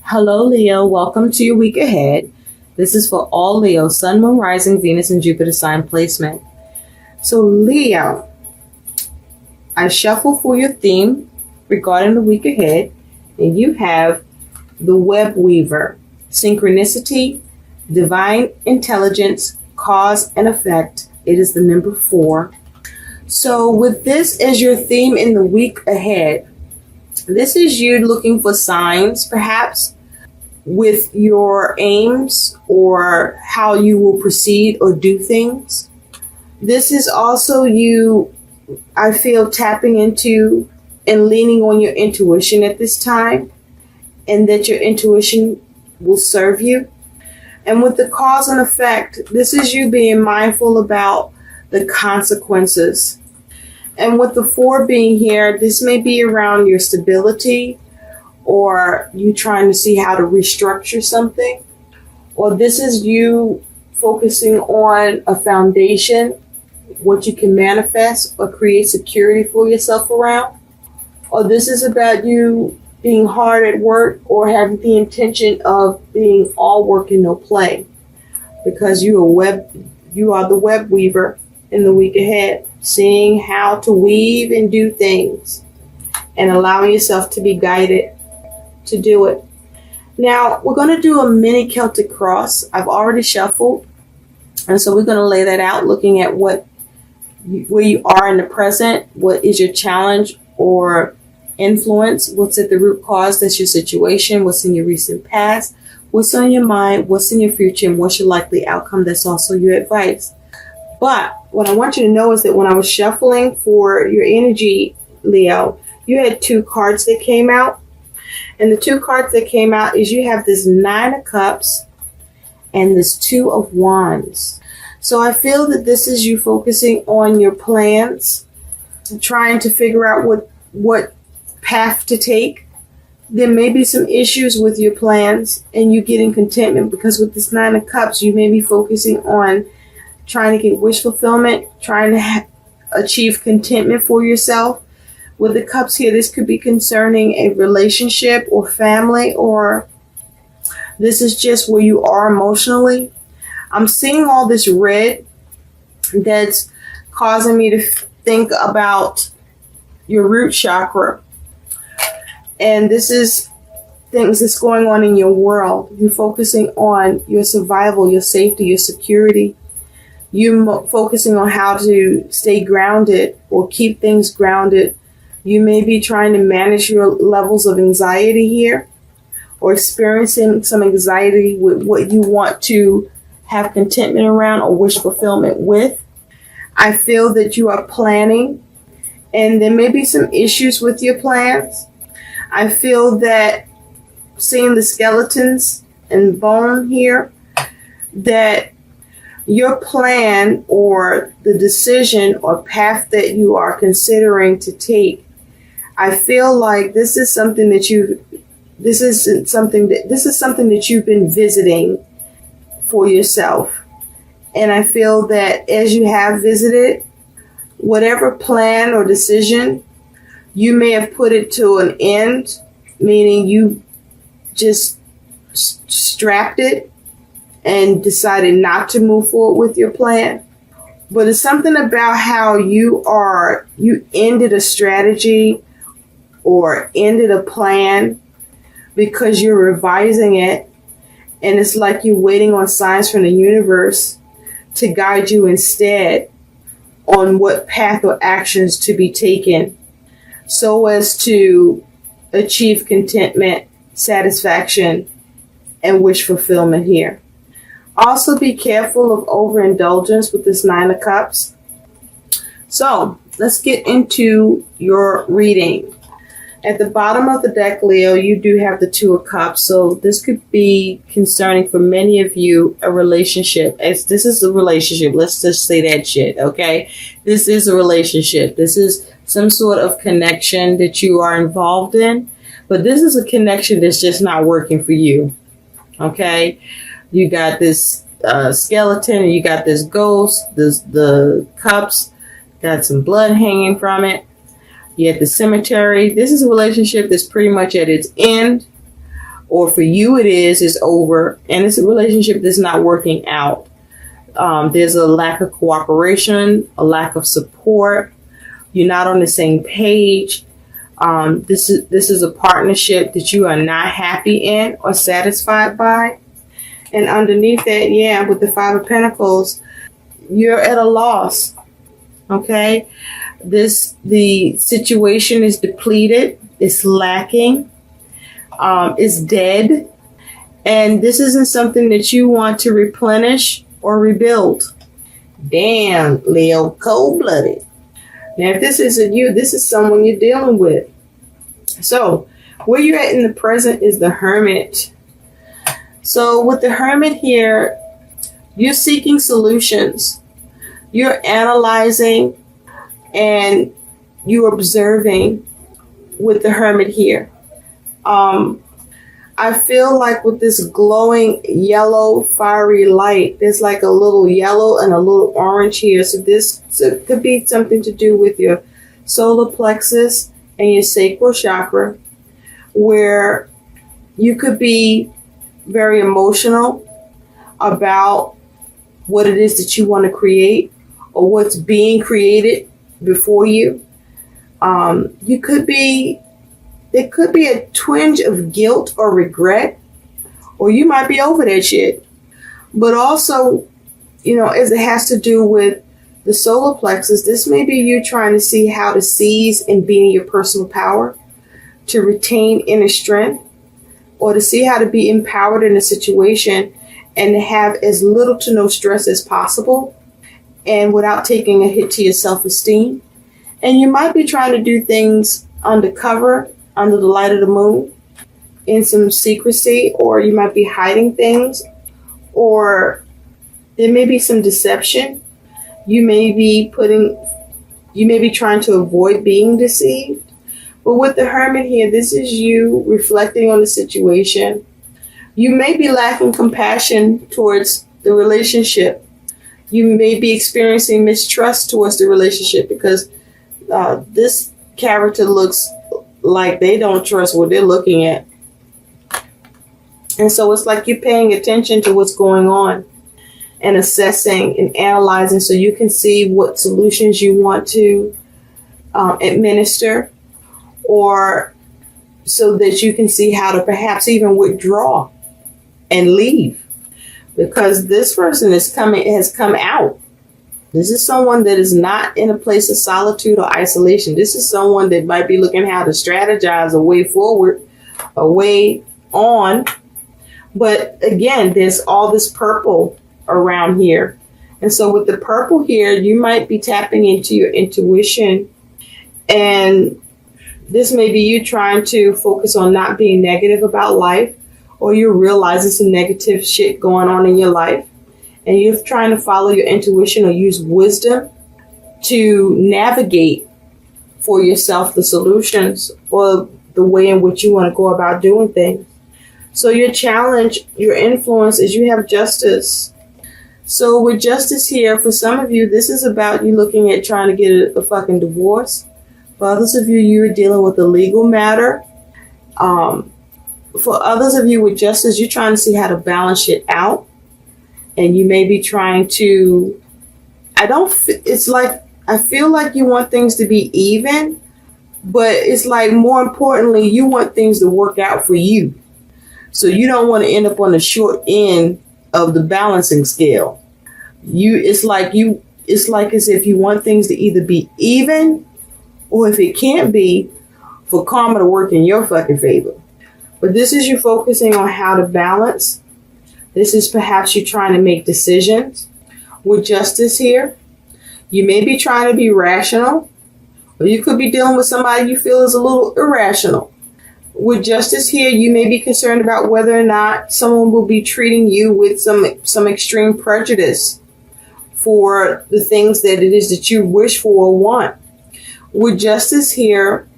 Hello, Leo. Welcome to your week ahead. This is for all Leo, Sun, Moon, Rising, Venus, and Jupiter sign placement. So, Leo, I shuffle for your theme regarding the week ahead, and you have the Web Weaver, Synchronicity, Divine Intelligence, Cause and Effect. It is the number 4. So, with this as your theme in the week ahead, this is you looking for signs, perhaps, with your aims or how you will proceed or do things. This is also you, I feel, tapping into and leaning on your intuition at this time, and that your intuition will serve you. And with the cause and effect, this is you being mindful about the consequences. And with the 4 being here, this may be around your stability, or you trying to see how to restructure something, or this is you focusing on a foundation, what you can manifest or create security for yourself around, or this is about you being hard at work or having the intention of being all work and no play, because you are the web weaver in the week ahead, seeing how to weave and do things and allowing yourself to be guided to do it. Now, we're going to do a mini Celtic cross. I've already shuffled, and so we're going to lay that out, looking at where you are in the present, what is your challenge or influence, what's at the root cause, that's your situation, what's in your recent past, what's on your mind, what's in your future, and what's your likely outcome, that's also your advice. But what I want you to know is that when I was shuffling for your energy, Leo, you had 2 cards that came out. And the 2 cards that came out is you have this 9 of Cups and this 2 of Wands. So I feel that this is you focusing on your plans, trying to figure out what path to take. There may be some issues with your plans and you getting contentment, because with this 9 of Cups, you may be focusing on trying to get wish fulfillment, trying to achieve contentment for yourself. With the Cups here, this could be concerning a relationship or family, or this is just where you are emotionally. I'm seeing all this red that's causing me to think about your root chakra. And this is things that's going on in your world. You're focusing on your survival, your safety, your security. You're focusing on how to stay grounded or keep things grounded. You may be trying to manage your levels of anxiety here, or experiencing some anxiety with what you want to have contentment around or wish fulfillment with. I feel that you are planning, and there may be some issues with your plans. I feel that seeing the skeletons and bone here, that your plan or the decision or path that you are considering to take, I feel like this is something that you've been visiting for yourself. And I feel that as you have visited, whatever plan or decision, you may have put it to an end, meaning you just strapped it and decided not to move forward with your plan. But it's something about how you ended a strategy or ended a plan because you're revising it, and it's like you're waiting on signs from the universe to guide you instead on what path or actions to be taken so as to achieve contentment, satisfaction, and wish fulfillment here. Also be careful of overindulgence with this 9 of Cups. So let's get into your reading. At the bottom of the deck, Leo, you do have the 2 of Cups. So this could be concerning for many of you, a relationship. As this is a relationship. Let's just say that shit, okay? This is a relationship. This is some sort of connection that you are involved in. But this is a connection that's just not working for you, okay? You got this skeleton, and you got this ghost, the cups, got some blood hanging from it. You at the cemetery. This is a relationship that's pretty much at its end, or for you it is over, and it's a relationship that's not working out. There's a lack of cooperation, a lack of support. You're not on the same page. This is a partnership that you are not happy in or satisfied by. And underneath that, yeah, with the Five of Pentacles, you're at a loss. Okay? The situation is depleted, it's lacking, it's dead, and this isn't something that you want to replenish or rebuild. Damn, Leo, cold-blooded. Now, if this isn't you, this is someone you're dealing with. So, where you're at in the present is the Hermit. So, with the Hermit here, you're seeking solutions. You're analyzing and you're observing with the Hermit here. I feel like with this glowing yellow fiery light, there's like a little yellow and a little orange here. So this could be something to do with your solar plexus and your sacral chakra, where you could be very emotional about what it is that you want to create or what's being created before you. There could be a twinge of guilt or regret, or you might be over that shit. But also, as it has to do with the solar plexus, this may be you trying to see how to seize and be in your personal power, to retain inner strength, or to see how to be empowered in a situation and to have as little to no stress as possible and without taking a hit to your self-esteem. And you might be trying to do things undercover, under the light of the moon, in some secrecy, or you might be hiding things, or there may be some deception. You may be trying to avoid being deceived. But with the Hermit here, this is you reflecting on the situation. You may be lacking compassion towards the relationship. You may be experiencing mistrust towards the relationship because this character looks like they don't trust what they're looking at. And so it's like you're paying attention to what's going on and assessing and analyzing so you can see what solutions you want to administer, or so that you can see how to perhaps even withdraw and leave, because this person has come out. This is someone that is not in a place of solitude or isolation. This is someone that might be looking how to strategize a way forward, a way on. But again, there's all this purple around here. And so with the purple here, you might be tapping into your intuition. And this may be you trying to focus on not being negative about life, or you're realizing some negative shit going on in your life. And you're trying to follow your intuition or use wisdom to navigate for yourself the solutions or the way in which you want to go about doing things. So your challenge, your influence is you have Justice. So with Justice here, for some of you, this is about you looking at trying to get a fucking divorce. For others of you, you're dealing with a legal matter. For others of you with Justice, you're trying to see how to balance shit out. And you may be trying to, I feel like you want things to be even, but it's like more importantly, you want things to work out for you. So you don't want to end up on the short end of the balancing scale. It's like as if you want things to either be even, or if it can't be, for karma to work in your fucking favor. But this is you focusing on how to balance. This is perhaps you trying to make decisions. With Justice here, you may be trying to be rational, or you could be dealing with somebody you feel is a little irrational. With Justice here, you may be concerned about whether or not someone will be treating you with some extreme prejudice for the things that it is that you wish for or want. With Justice here,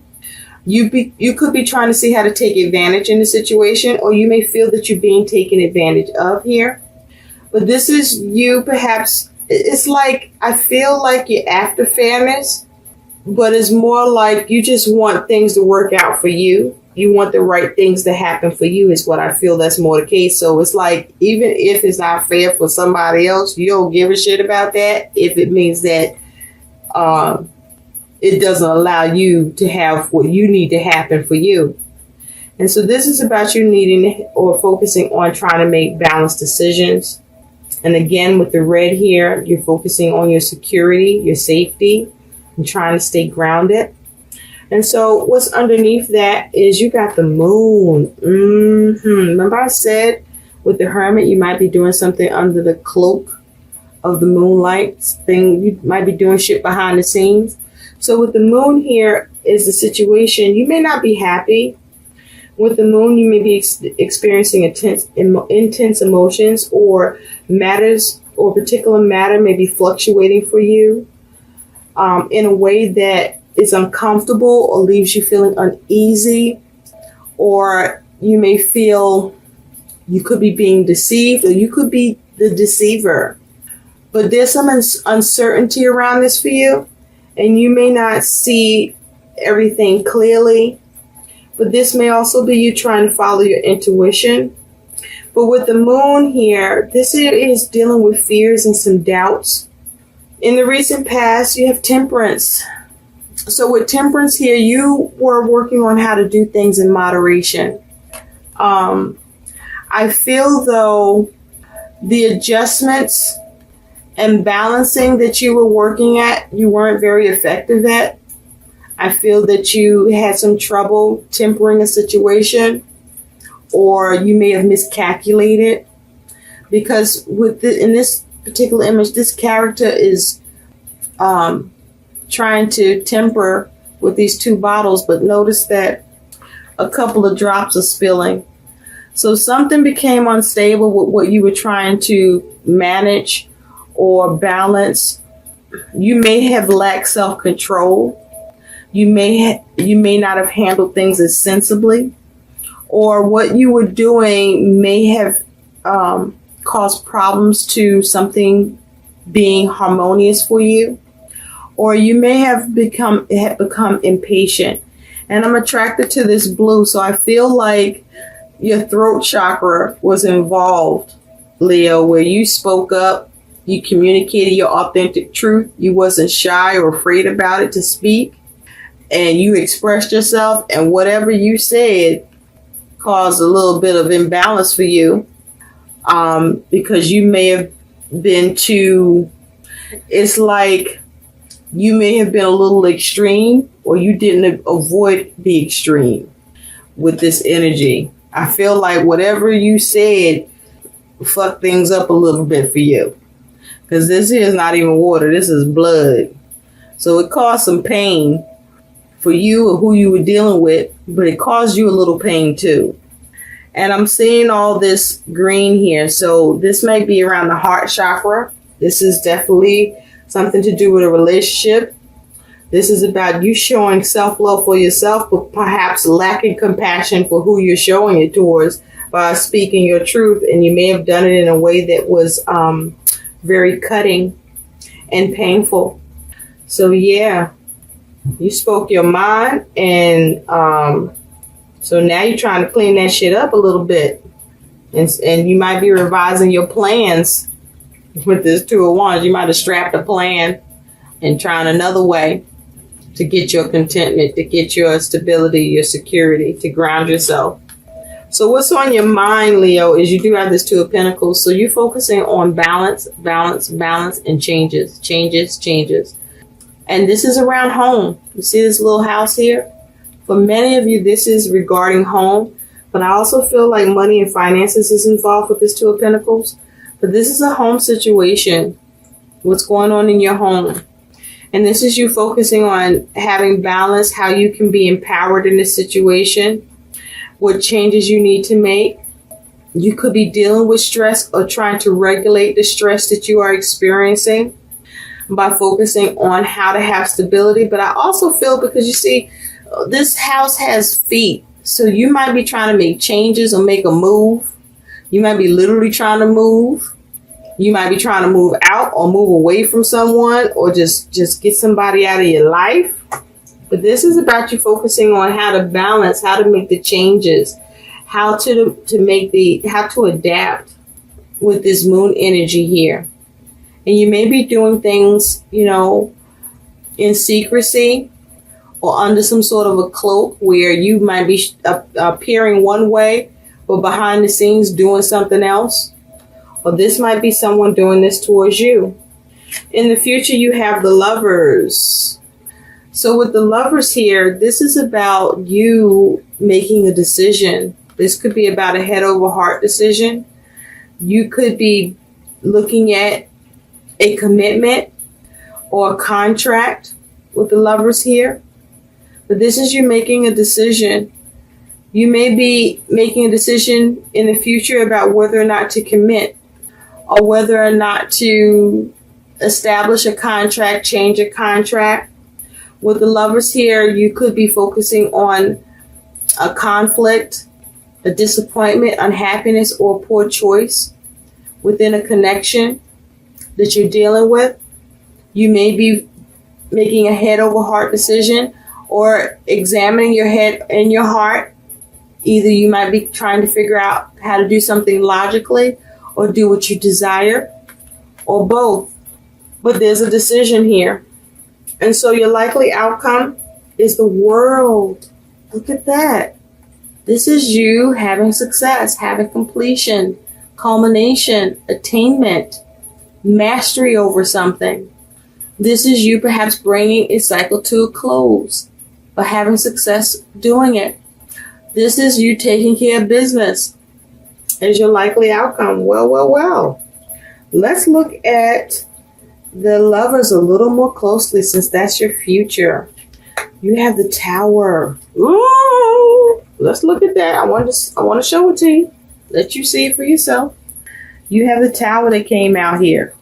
you could be trying to see how to take advantage in the situation, or you may feel that you're being taken advantage of here. But this is you perhaps, it's like, I feel like you're after fairness, but it's more like you just want things to work out for you. you want the right things to happen for you is what I feel that's more the case. So it's like, even if it's not fair for somebody else, you don't give a shit about that if it means that it doesn't allow you to have what you need to happen for you. And so this is about you needing or focusing on trying to make balanced decisions. And again, with the red here, you're focusing on your security, your safety, and trying to stay grounded. And so what's underneath that is you got the moon. Remember I said with the hermit, you might be doing something under the cloak of the moonlight thing. You might be doing shit behind the scenes. So with the moon here is the situation. You may not be happy. With the moon, you may be experiencing intense emotions, or matters or particular matter may be fluctuating for you in a way that is uncomfortable or leaves you feeling uneasy, or you may feel you could be being deceived, or you could be the deceiver. But there's some uncertainty around this for you, and you may not see everything clearly. But this may also be you trying to follow your intuition. But with the moon here, this is dealing with fears and some doubts. In the recent past, you have temperance. So with temperance here, you were working on how to do things in moderation. I feel though the adjustments and balancing that you were working at, you weren't very effective at. I feel that you had some trouble tempering a situation, or you may have miscalculated, because in this particular image, this character is trying to temper with these two bottles, but notice that a couple of drops are spilling. So something became unstable with what you were trying to manage or balance. You may have lacked self-control. You may not have handled things as sensibly, or what you were doing may have caused problems to something being harmonious for you, or you may have become impatient. And I'm attracted to this blue, so I feel like your throat chakra was involved, Leo, where you spoke up, you communicated your authentic truth, you wasn't shy or afraid about it to speak. And you expressed yourself, and whatever you said caused a little bit of imbalance for you, because you may have been it's like you may have been a little extreme, or you didn't avoid the extreme with this energy. I feel like whatever you said fucked things up a little bit for you, because this here is not even water, this is blood. So it caused some pain for you or who you were dealing with, but it caused you a little pain too. And I'm seeing all this green here. So this may be around the heart chakra. This is definitely something to do with a relationship. This is about you showing self-love for yourself, but perhaps lacking compassion for who you're showing it towards by speaking your truth. And you may have done it in a way that was very cutting and painful. So yeah. You spoke your mind, and so now you're trying to clean that shit up a little bit. And you might be revising your plans with this Two of Wands. You might have strapped a plan and trying another way to get your contentment, to get your stability, your security, to ground yourself. So what's on your mind, Leo, is you do have this Two of Pentacles. So you're focusing on balance, and changes. And this is around home. You see this little house here? For many of you, this is regarding home. But I also feel like money and finances is involved with this Two of Pentacles. But this is a home situation. What's going on in your home? And this is you focusing on having balance, how you can be empowered in this situation, what changes you need to make. You could be dealing with stress or trying to regulate the stress that you are experiencing by focusing on how to have stability. But I also feel, because you see, this house has feet. So you might be trying to make changes or make a move. You might be literally trying to move. You might be trying to move out or move away from someone, or just get somebody out of your life. But this is about you focusing on how to balance, how to make the changes, how to adapt with this moon energy here. And you may be doing things, in secrecy or under some sort of a cloak where you might be appearing one way, but behind the scenes doing something else. Or this might be someone doing this towards you. In the future, you have the Lovers. So with the Lovers here, this is about you making a decision. This could be about a head over heart decision. You could be looking at a commitment or a contract with the Lovers here. But this is you making a decision. You may be making a decision in the future about whether or not to commit or whether or not to establish a contract, change a contract. With the Lovers here, you could be focusing on a conflict, a disappointment, unhappiness, or poor choice within a connection that you're dealing with. You may be making a head over heart decision or examining your head and your heart. Either you might be trying to figure out how to do something logically or do what you desire, or both. But there's a decision here. And so your likely outcome is the World. Look at that. This is you having success, having completion, culmination, attainment, mastery over something. This is you perhaps bringing a cycle to a close, but having success doing it. This is you taking care of business as your likely outcome. Well. Let's look at the Lovers a little more closely, since that's your future. You have the Tower. Ooh, let's look at that. I want to show it to you. Let you see it for yourself. You have the Tower that came out here.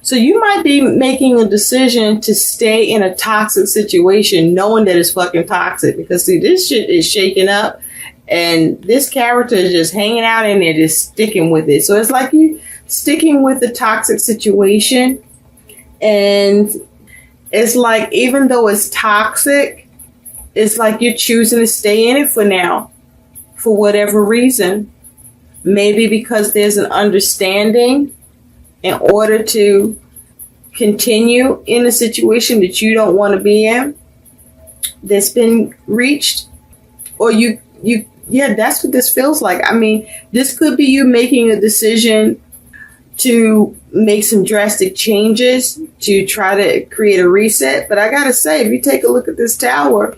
So you might be making a decision to stay in a toxic situation, knowing that it's fucking toxic. Because see, this shit is shaking up, and this character is just hanging out in there, just sticking with it. So it's like you sticking with the toxic situation, and it's like, even though it's toxic, it's like you're choosing to stay in it for now, for whatever reason. Maybe because there's an understanding in order to continue in a situation that you don't want to be in, that's been reached. Or yeah, that's what this feels like. I mean, this could be you making a decision to make some drastic changes to try to create a reset. But I gotta say, if you take a look at this Tower,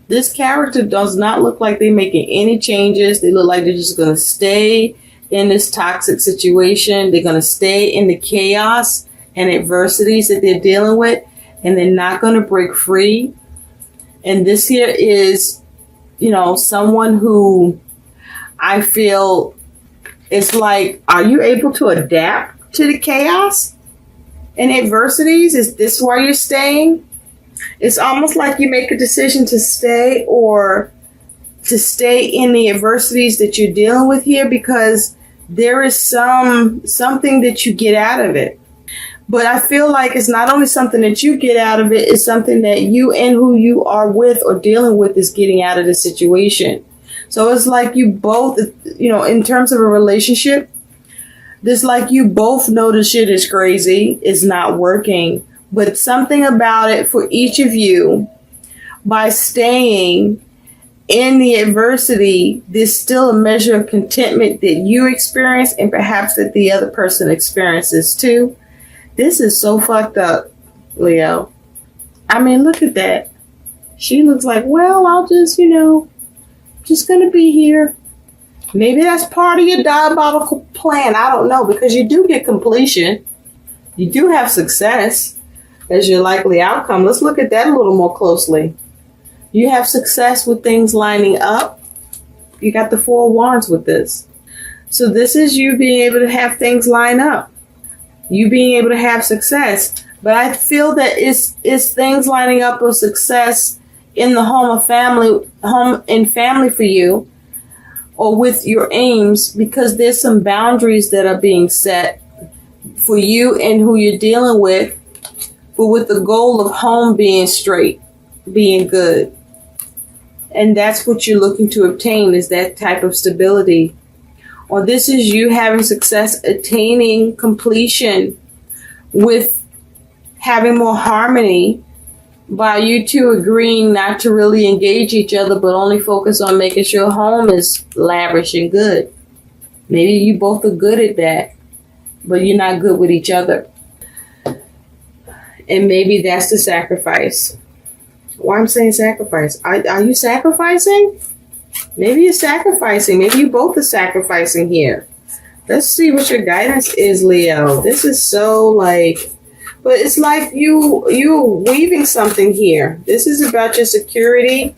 this character does not look like they're making any changes. They look like they're just going to stay in this toxic situation. They're going to stay in the chaos and adversities that they're dealing with, and they're not going to break free. And this here is, someone who I feel it's like, are you able to adapt to the chaos and adversities? Is this why you're staying? It's almost like you make a decision to stay or to stay in the adversities that you're dealing with here, because there is something that you get out of it. But I feel like it's not only something that you get out of it, it's something that you and who you are with or dealing with is getting out of the situation. So it's like you both, in terms of a relationship, it's like you both know the shit is crazy, it's not working. But something about it for each of you, by staying in the adversity, there's still a measure of contentment that you experience, and perhaps that the other person experiences too. This is so fucked up, Leo. I mean, look at that. She looks like, well, I'll just, just gonna be here. Maybe that's part of your diabolical plan. I don't know, because you do get completion. You do have success as your likely outcome. Let's look at that a little more closely. You have success with things lining up. You got the Four of Wands with this. So this is you being able to have things line up. You being able to have success. But I feel that it's things lining up with success in the home and family for you, or with your aims, because there's some boundaries that are being set for you and who you're dealing with, but with the goal of home being straight. being good. And that's what you're looking to obtain, is that type of stability. Or this is you having success attaining completion with having more harmony by you two agreeing not to really engage each other, but only focus on making sure home is lavish and good. Maybe you both are good at that, but you're not good with each other. And maybe that's the sacrifice. Why I'm saying sacrifice? Are you sacrificing? Maybe you're sacrificing. Maybe you both are sacrificing here. Let's see what your guidance is, Leo. This is so like, but it's like you're weaving something here. This is about your security,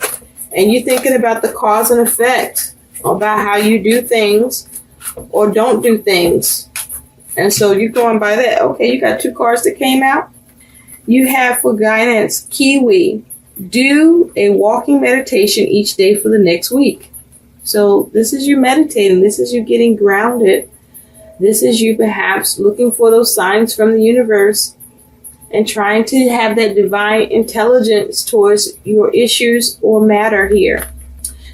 and you're thinking about the cause and effect, about how you do things or don't do things. And so you're going by that. Okay, you got 2 cards that came out. You have for guidance, Kiwi. Do a walking meditation each day for the next week. So this is you meditating. This is you getting grounded. This is you perhaps looking for those signs from the universe and trying to have that divine intelligence towards your issues or matter here.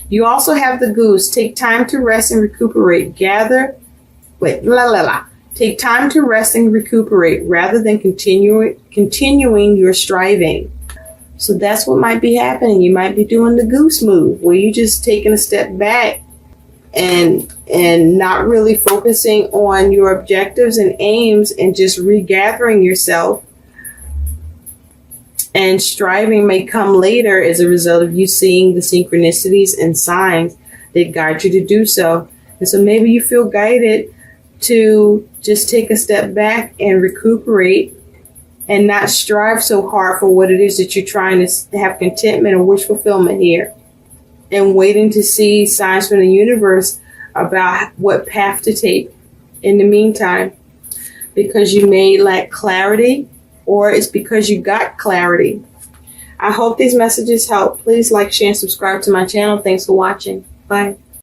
You also have the Goose. Take time to rest and recuperate. Take time to rest and recuperate rather than continuing your striving. So that's what might be happening. You might be doing the Goose move, where you're just taking a step back and not really focusing on your objectives and aims and just regathering yourself. And striving may come later as a result of you seeing the synchronicities and signs that guide you to do so. And so maybe you feel guided to just take a step back and recuperate and not strive so hard for what it is that you're trying to have contentment or wish fulfillment here. And waiting to see signs from the universe about what path to take in the meantime. Because you may lack clarity, or it's because you got clarity. I hope these messages help. Please like, share, and subscribe to my channel. Thanks for watching. Bye.